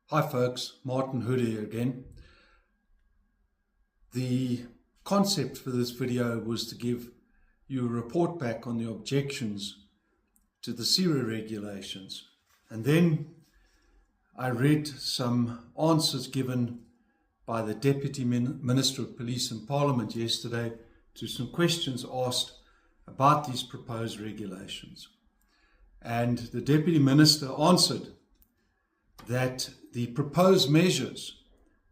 Hi folks, Martin Hood here again. The concept for this video was to give you a report back on the objections to the CIRA regulations. And then I read some answers given by the Deputy Minister of Police and Parliament yesterday to some questions asked about these proposed regulations. And the Deputy Minister answered that the proposed measures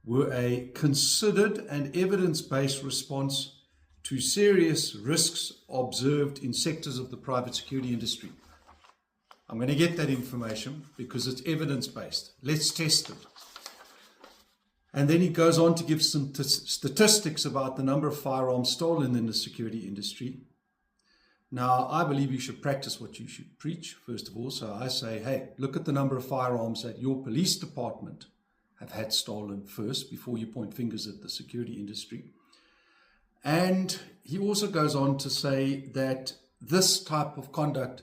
were a considered and evidence-based response to serious risks observed in sectors of the private security industry. I'm going to get that information because it's evidence-based. Let's test it. And then he goes on to give some statistics about the number of firearms stolen in the security industry. Now, I believe you should practice what you should preach, first of all. So I say, hey, look at the number of firearms that your police department have had stolen first before you point fingers at the security industry. And he also goes on to say that this type of conduct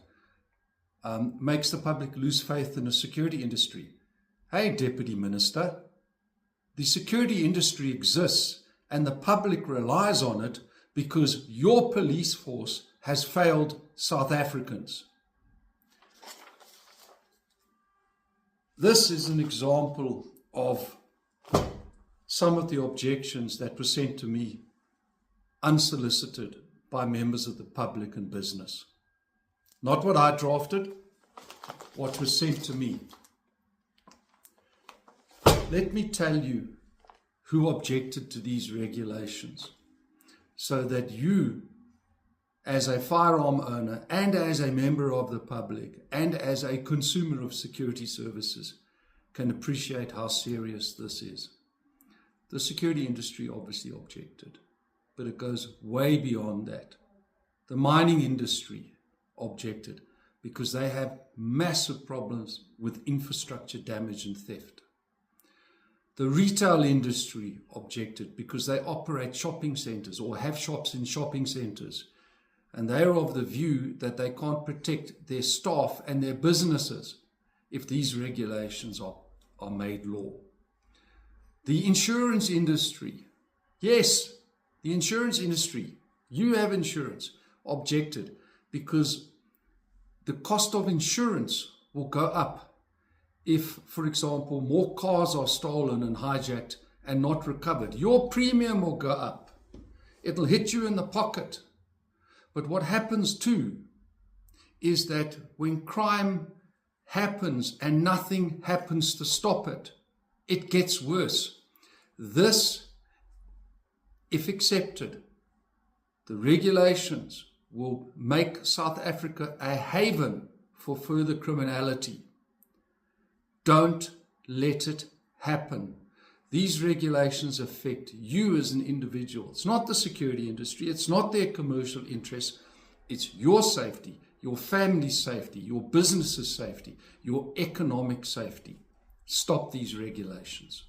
makes the public lose faith in the security industry. Hey, Deputy Minister, the security industry exists and the public relies on it because your police force has failed South Africans. This is an example of some of the objections that were sent to me unsolicited by members of the public and business. Not what I drafted, what was sent to me. Let me tell you who objected to these regulations so that you, as a firearm owner and as a member of the public and as a consumer of security services, can appreciate how serious this is. The security industry obviously objected, but it goes way beyond that. The mining industry objected because they have massive problems with infrastructure damage and theft. The retail industry objected because they operate shopping centers or have shops in shopping centers. And they are of the view that they can't protect their staff and their businesses if these regulations are made law. The insurance industry, yes, the insurance industry, you have insurance, objected because the cost of insurance will go up if, for example, more cars are stolen and hijacked and not recovered. Your premium will go up. It'll hit you in the pocket. But what happens too is that when crime happens and nothing happens to stop it, it gets worse. This, if accepted, the regulations will make South Africa a haven for further criminality. Don't let it happen. These regulations affect you as an individual. It's not the security industry. It's not their commercial interests. It's your safety, your family's safety, your business's safety, your economic safety. Stop these regulations.